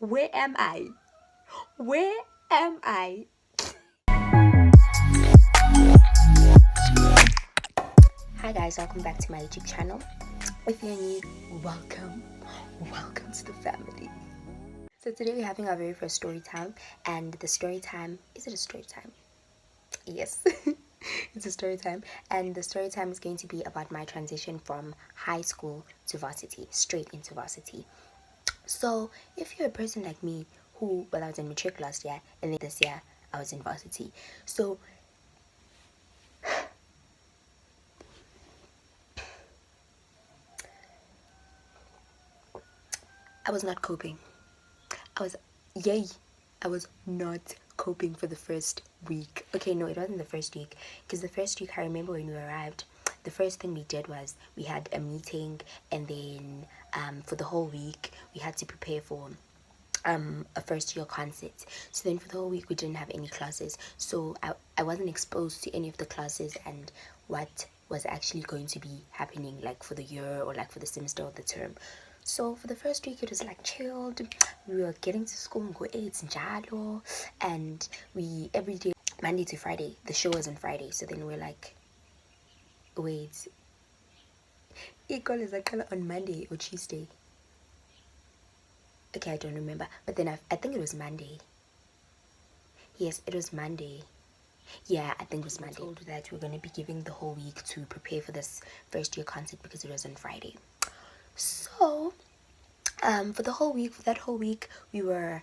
Where am I? Where am I? Hi guys, welcome back to my YouTube channel. If you're new, welcome to the family. So today we're having our very first story time, and the story time, is it a story time? Yes. It's a story time, and the story time is going to be about my transition from high school to varsity, straight into varsity. So if you're a person like me who, well, I was in matric last year, and then this year I was in varsity, so I was not coping. I was not coping for the first week. Okay, no, it wasn't the first week, because the first week, I remember when we arrived, the first thing we did was we had a meeting, and then for the whole week we had to prepare for a first year concert. So then for the whole week we didn't have any classes, so I wasn't exposed to any of the classes and what was actually going to be happening, like for the year or like for the semester or the term. So for the first week it was like chilled. We were getting to school and go 8 njalo, and we every day, Monday to Friday, the show was on Friday. So then we're like, wait, equal is like on Monday or Tuesday. Okay, I don't remember, but then I think it was Monday. Yes, it was Monday. Yeah, I think it was Monday. Told that we're going to be giving the whole week to prepare for this first year concert because it was on Friday. So for that whole week we were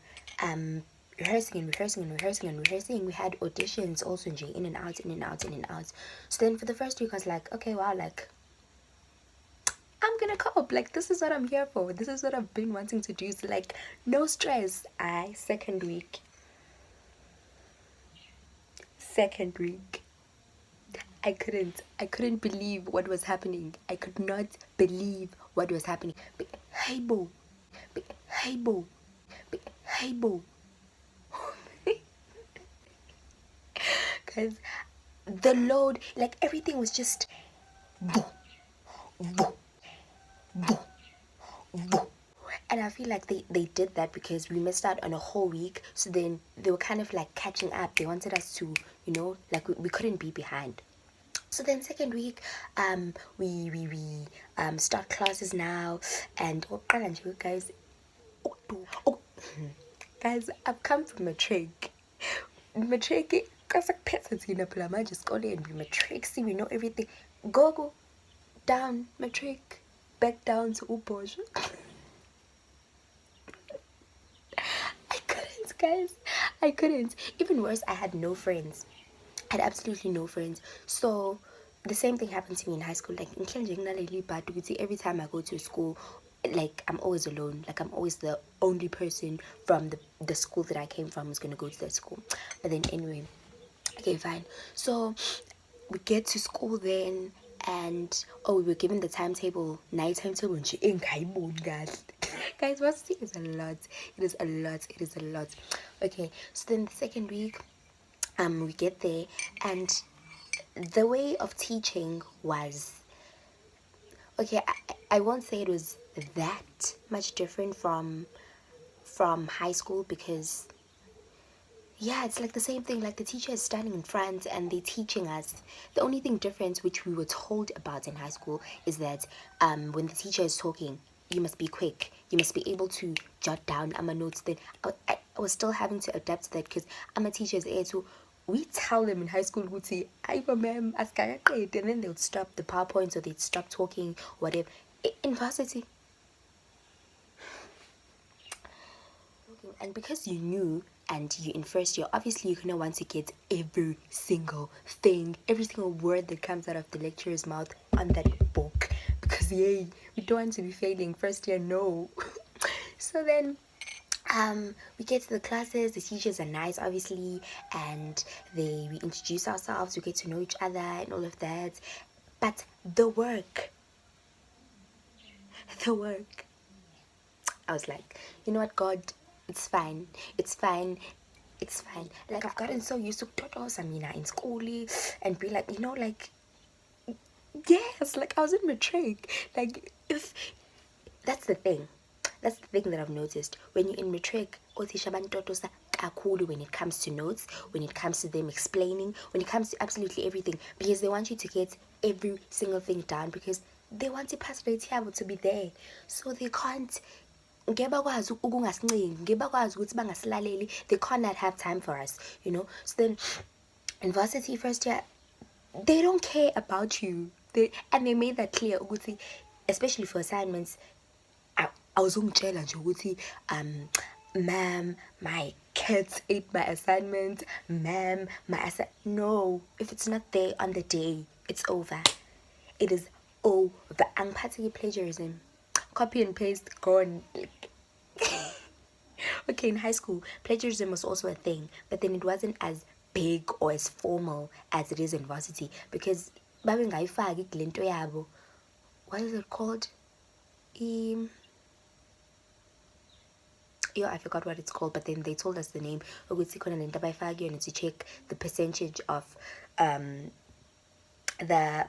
rehearsing and rehearsing and rehearsing and rehearsing. We had auditions also, in and out, in and out, in and out. So then for the first week I was like, okay, wow, like I'm gonna cope, like this is what I'm here for, this is what I've been wanting to do, so like no stress. Second week I couldn't believe what was happening. I could not believe what was happening. Hey bo, hey bo, hey bo. Because the load, like everything was just boom, boom, boom, boom. And I feel like they did that because we missed out on a whole week. So then they were kind of like catching up. They wanted us to, like we couldn't be behind. So then second week, we start classes now, and you guys, oh, guys, I've come from matric. Matric, kasi pesa thina phela manje esikoleni, we matric, see, we know everything. Go down matric, back down to ubosho. I couldn't, guys. I couldn't. Even worse, I had no friends. I had absolutely no friends. So the same thing happened to me in high school. Like every time I go to school, like I'm always alone. Like I'm always the only person from the school that I came from who's gonna go to that school. But then anyway, okay, fine. So we get to school then, and we were given the timetable, night timetable, and guys, varsity is a lot. It is a lot. It is a lot. Okay, so then the second week, we get there, and the way of teaching was, okay, I won't say it was that much different from high school, because yeah, it's like the same thing. Like the teacher is standing in front and they're teaching us. The only thing different, which we were told about in high school, is that when the teacher is talking, you must be quick. You must be able to jot down notes. Then I was still having to adapt to that because I'm a teacher's aide. So we tell them in high school, we'd say, ma'am, and then they would stop the PowerPoint, or they'd stop talking, whatever. In varsity, and because you knew and you in first year, obviously you're gonna want to get every single thing, every single word that comes out of the lecturer's mouth on that book, because yay, we don't want to be failing first year, no. So then we get to the classes. The teachers are nice, obviously, and we introduce ourselves, we get to know each other and all of that. But the work, I was like, you know what, God, it's fine. Like I've gotten so used to Toto Samina in school and be like, like, yes, like I was in matric. Like, if that's the thing, That's the thing that I've noticed. When you're in matric, othisha bantotosa kakhulu when it comes to notes, when it comes to them explaining, when it comes to absolutely everything, because they want you to get every single thing down, because they want to pass rate yabo to be there. So they can't they cannot have time for us, you know. So then in varsity first year, they don't care about you. And they made that clear, especially for assignments. I was ungitshela nje ukuthi ma'am, my kids ate my assignment. Ma'am, no, if it's not there on the day, it's over. It is over. Angiphathi plagiarism. Copy and paste, gone. Okay, in high school, plagiarism was also a thing, but then it wasn't as big or as formal as it is in varsity, because babengayifaki kulento yabo. What is it called? I forgot what it's called, but then they told us the name. Ukuthi khona lento abayifaki yona to check the percentage of the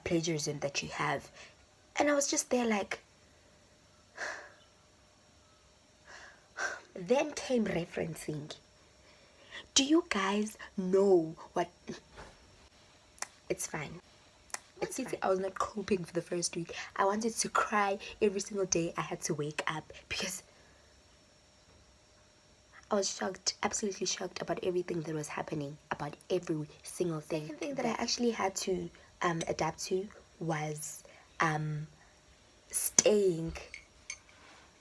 plagiarism that you have. And I was just there like, then came referencing. Do you guys know what? It's fine. It's easy. I was not coping for the first week. I wanted to cry every single day. I had to wake up because I was shocked, absolutely shocked about everything that was happening, about every single thing. The second thing that I actually had to adapt to was staying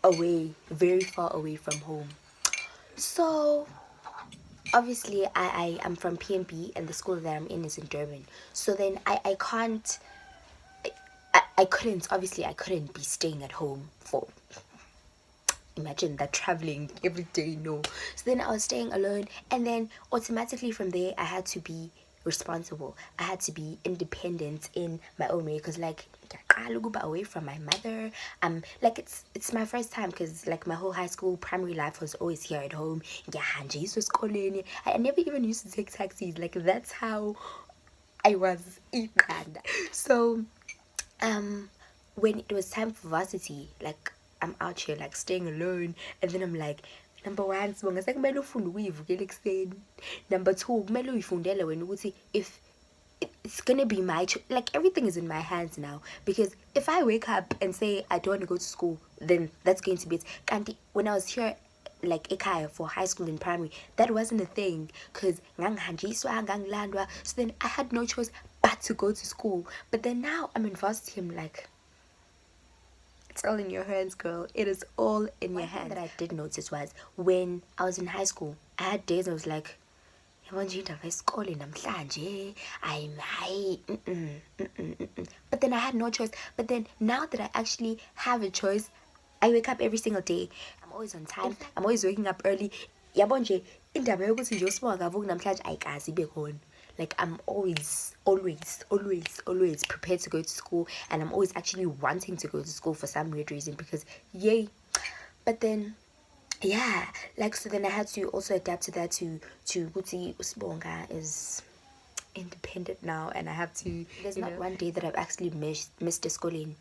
away, very far away from home. So obviously I am from PNB and the school that I'm in is in Durban. So then I can't, I couldn't be staying at home for, imagine that, traveling every day, no. So then I was staying alone, and then automatically from there I had to be responsible. I had to be independent in my own way, because like away from my mother, like it's my first time, because like my whole high school primary life was always here at home. I never even used to take taxis. Like that's how I was in Ghana. So when it was time for varsity, like I'm out here like staying alone, and then I'm like, number one, sibonga sekumele ufunde ukuyivukela ekuseni. Number two, kumele uyifundele wena ukuthi if it's gonna be my like everything is in my hands now, because if I wake up and say I don't want to go to school, then that's going to be it. And when I was here like ekhaya for high school and primary, that wasn't a thing, because so then I had no choice but to go to school. But then now I'm in varsity, I'm like, it's all in your hands, girl. It is all in your hands. One thing that I did notice was when I was in high school, I had days I was like, but then I had no choice. But then now that I actually have a choice, I wake up every single day. I'm always on time. I'm always waking up early. Like I'm always prepared to go to school, and I'm always actually wanting to go to school for some weird reason, because yay. But then yeah, like, so then I had to also adapt to that, to Guti Usbonga is independent now, and I have to, there's not one day that I've actually missed a schooling.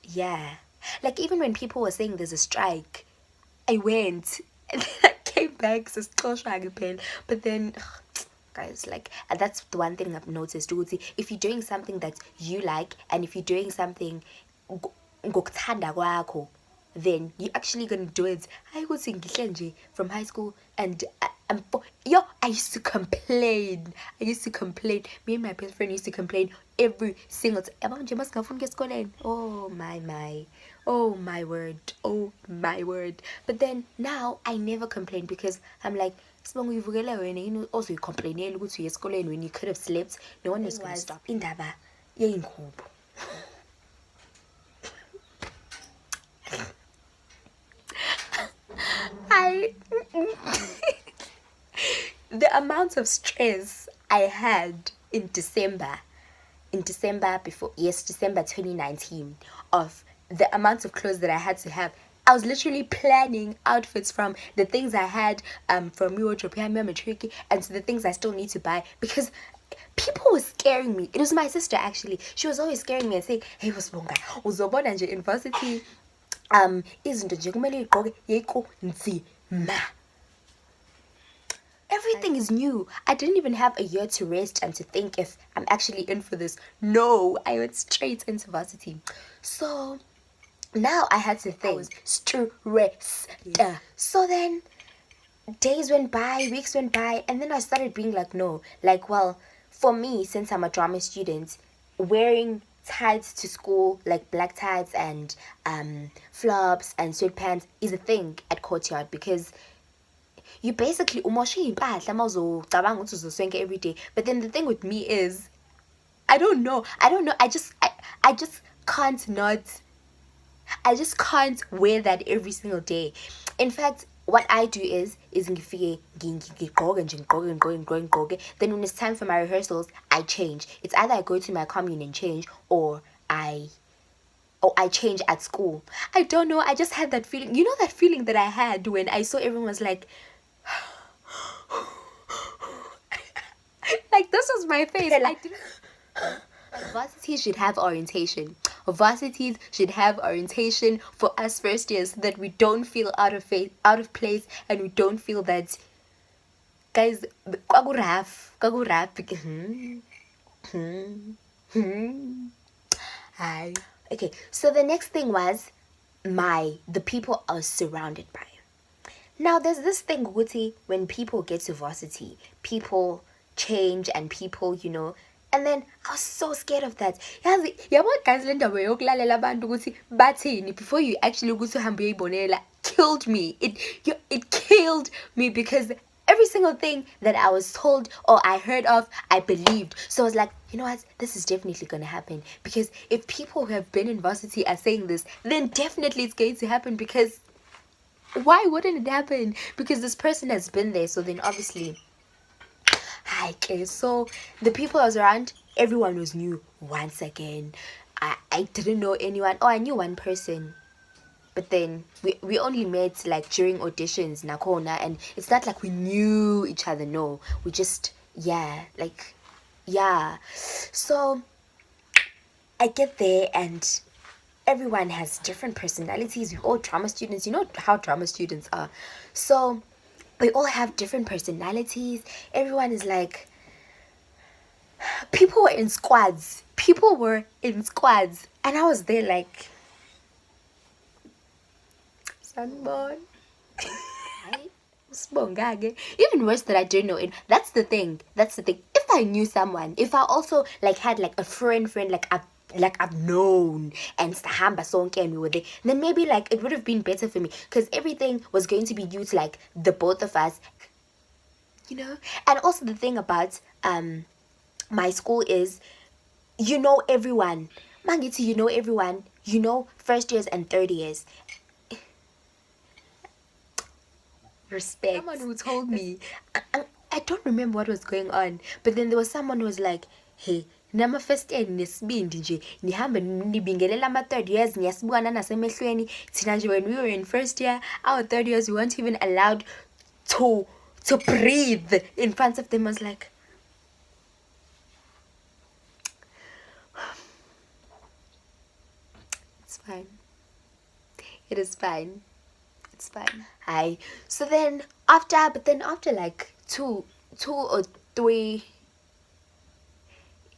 Yeah, like even when people were saying there's a strike, I went and then I came back, so but then guys, like, and that's the one thing I've noticed, Guti, if you're doing something that you like, and if you're doing something ngokuthanda kwakho, then you're actually gonna do it. I was in Gishenji from high school, and I used to complain. Me and my best friend used to complain every single time. Oh my, oh my word. But then now I never complain, because I'm like, also you complain when you could have slept. No one is gonna stop. Indaba yeyingubo. The amount of stress I had in December before, yes, December 2019, of the amount of clothes that I had to have. I was literally planning outfits from the things I had from wardrobe matric, and to the things I still need to buy, because people were scaring me. It was my sister actually. She was always scaring me and saying, "Hey, Wasbonga, uzobona nje in varsity, izinto nje kumele uyigqoke yayiko nzima. Everything is new. I didn't even have a year to rest and to think if I'm actually in for this. No, I went straight into varsity. So now I had to think. I was stressed. Yeah. So then days went by, weeks went by, and then I started being like, no. Like, well, for me, since I'm a drama student, wearing tights to school, like black tights and flops and sweatpants, is a thing at Courtyard because you basically umoshe impahla mawuzocabanga ukuthi uzoswenke every day. But then the thing with me is I don't know. I just can't not. I just can't wear that every single day. In fact, what I do is ngifike ngigqoke nje ngigqoke. Then when it's time for my rehearsals, I change. It's either I go to my commune and change, or I change at school. I don't know. I just had that feeling. You know that feeling that I had when I saw everyone was like, like this was my face. I didn't. Varsities should have orientation. Varsities should have orientation for us first years so that we don't feel out of place, and we don't feel that, guys, kwaguraf. Hi. Okay, so the next thing was the people I was surrounded by. Now there's this thing, Guti, when people get to varsity, people change and people, and then I was so scared of that. Yabo guys le ndaba yokulalela abantu ukuthi bathini before you actually ukuthi uhambe uyibonela killed me. It killed me because every single thing that I was told or I heard of, I believed. So I was like, you know what? This is definitely going to happen, because if people who have been in varsity are saying this, then definitely it's going to happen, because why wouldn't it happen? Because this person has been there, so then obviously. Okay, so the people I was around, everyone was new once again. I didn't know anyone. Oh, I knew one person, but then we only met like during auditions, Nakona, and it's not like we knew each other. No, we just yeah. So I get there and everyone has different personalities. We're all drama students. You know how drama students are. So we all have different personalities. Everyone is like, people were in squads. And I was there like, sunburn. Even worse that I didn't know it. That's the thing. If I knew someone, if I also like had like a friend like I've known and Sahamba Sonke and we were there, then maybe like it would have been better for me, because everything was going to be due to like the both of us, And also the thing about my school is everyone. Mangiti, everyone. First years and third years. Respect. Someone who told me, I don't remember what was going on, but then there was someone who was like, hey, nama first year nesibindi nje nihambe nibingelela ama third years niyasibukana nasemehlweni thina nje. When we were in first year, our third years, we weren't even allowed to breathe in front of them. I was like, it's fine. It is fine. It's fine. Hi. So then after like two or three,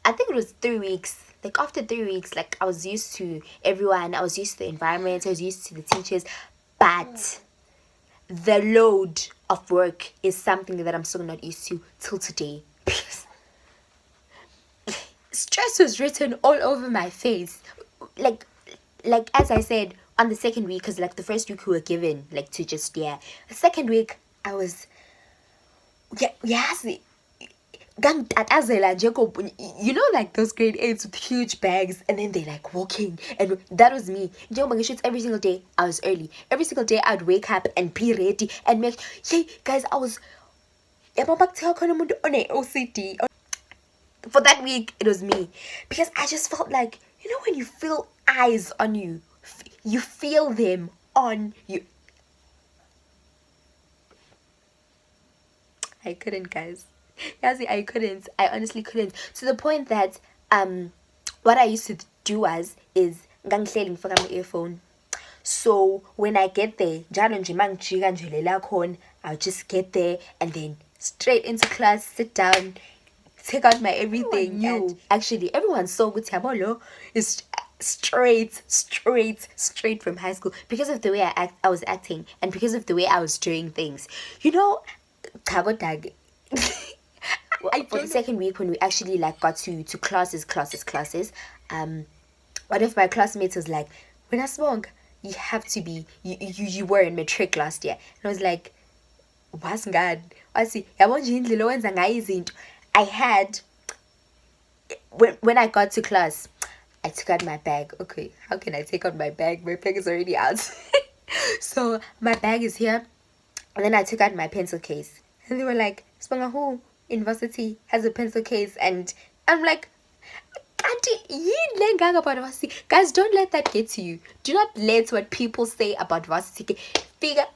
I think it was 3 weeks. Like after 3 weeks, like I was used to everyone. I was used to the environment. I was used to the teachers. But the load of work is something that I'm still not used to till today. Stress was written all over my face. Like as I said, on the second week, because like the first week we were given like to just the second week I was like those grade 8s with huge bags, and then they like walking, and that was me. Every single day I was early. Every single day I'd wake up and be ready and make guys, I was OCD. For that week it was me, because I just felt like, when you feel eyes on you, you feel them on you. I couldn't, guys. I couldn't. I honestly couldn't. To the point that what I used to do is ngangihleli ngifaka my earphone. So when I get there, njalo nje mangijika nje lela khona, I'll just get there and then straight into class, sit down, take out my everything. And actually, everyone saw good Yabolo is straight from high school because of the way I was acting and because of the way I was doing things. You know, Tabo Dag. For the second week when we actually like got to classes, one of my classmates was like, when I spoke, you have to be you were in matric last year. And I was like, what's God? I see. I had when I got to class, I took out my bag. Okay, how can I take out my bag? My bag is already out. So my bag is here. And then I took out my pencil case. And they were like, Spanga, who in Varsity has a pencil case? And I'm like, Auntie, guys, don't let that get to you. Do not let what people say about Varsity figure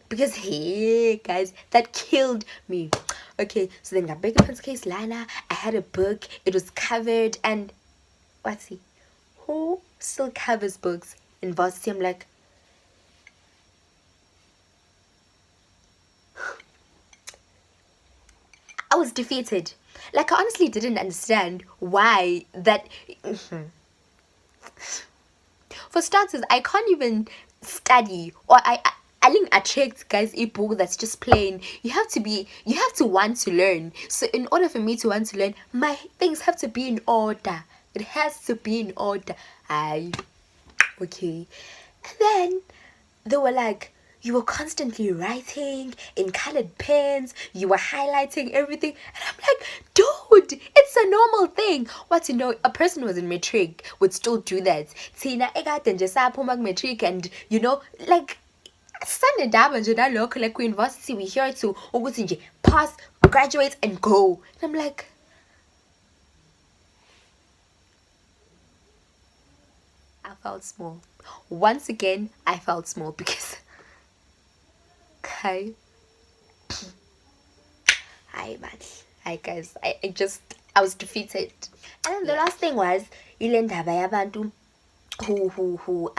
because hey guys, that killed me. Okay, so then I big pencil case liner. I had a book, it was covered, and what's he? Who still covers books in Varsity? I'm like, I was defeated. Like, I honestly didn't understand why that. For starters, I can't even study, or I didn't attract guys a book that's just plain. You have to want to learn. So in order for me to want to learn, my things have to be in order. It has to be in order. Okay. And then they were like, you were constantly writing in colored pens, you were highlighting everything. And I'm like, dude, it's a normal thing. What, you know, a person who was in matric would still do that. Tina, matric, and you know, like, like university, we here to pass, graduate, and go. And I'm like, I felt small. Once again, I felt small because hi man. Hi guys. I was defeated. And then the last thing was ilendaba yabantu who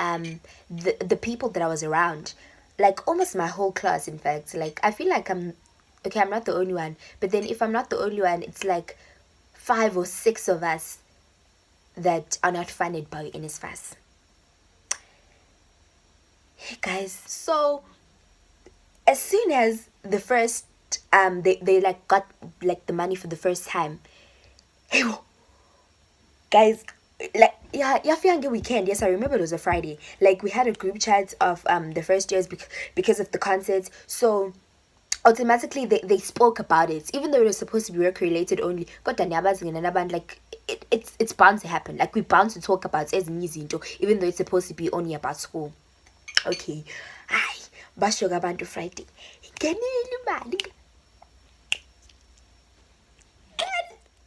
the people that I was around. Like almost my whole class, in fact. Like I feel like I'm not the only one. But then if I'm not the only one, it's like 5 or 6 of us that are not funded by NSFAS. Hey guys, so as soon as the first they like got like the money for the first time, hey guys, like yeah weekend. Yes, I remember it was a Friday. Like we had a group chat of the first years because of the concerts. So automatically they spoke about it, even though it was supposed to be work related only. But like it's bound to happen. Like we're bound to talk about it as even though it's supposed to be only about school. Okay, hi, bashoga bantu Friday.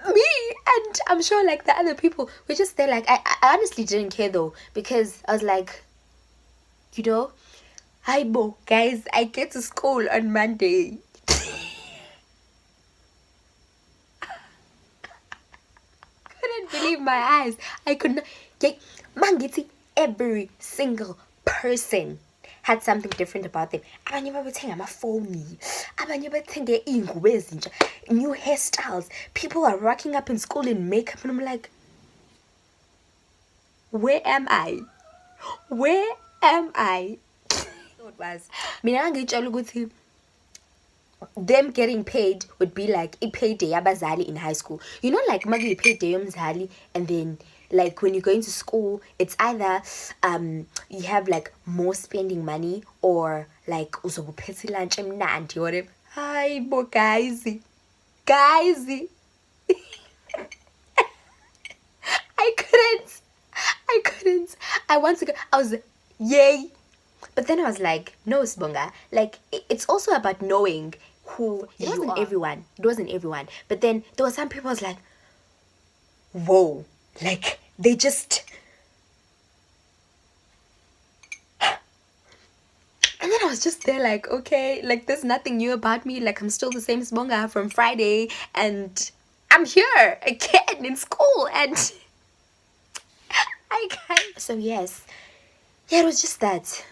Me and I'm sure like the other people were just there. Like I honestly didn't care though, because I was like, you know, hi Bo guys, I get to school on Monday. Couldn't believe my eyes. I could not. Like, mangiti, every single person had something different about them. Abanye babethenga amafoni, abanye bathenge iy'ngubo ezintsha, new hairstyles. People are rocking up in school in makeup, and I'm like, where am I? Where am I? So it was. Mina ngitshela ukuthi them getting paid would be like a payday yabazali in high school. You know, like magi payday yomzali, and then like when you go into school, it's either you have like more spending money, or like uzobuphethe lunch emnandi or whatever. Hi bo guys. I couldn't. I want to go. I was yay. But then I was like, no, Sbonga. Like, it's also about knowing who it wasn't everyone. It wasn't everyone. But then there were some people I was like, whoa. Like, they just... And then I was just there like, okay, like, there's nothing new about me. Like, I'm still the same Sbonga from Friday. And I'm here again in school. And I can't... So, yes. yeah, it was just that.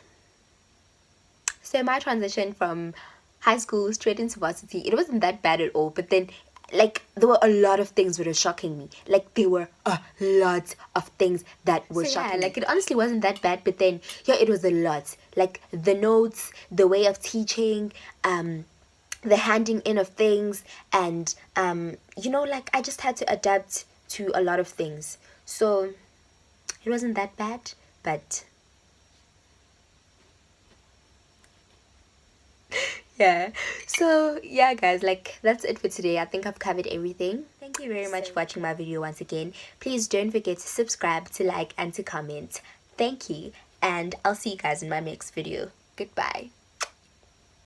So my transition from high school straight into varsity, it wasn't that bad at all. But then, like, there were a lot of things that were shocking me. Like, there were a lot of things that were shocking me. Like, it honestly wasn't that bad. But then, yeah, it was a lot. Like, the notes, the way of teaching, the handing in of things, and like, I just had to adapt to a lot of things. So it wasn't that bad, but yeah. So yeah, guys, like, that's it for today. I think I've covered everything. Thank you very much for watching my video once again. Please don't forget to subscribe, to like, and to comment. Thank you, and I'll see you guys in my next video. Goodbye.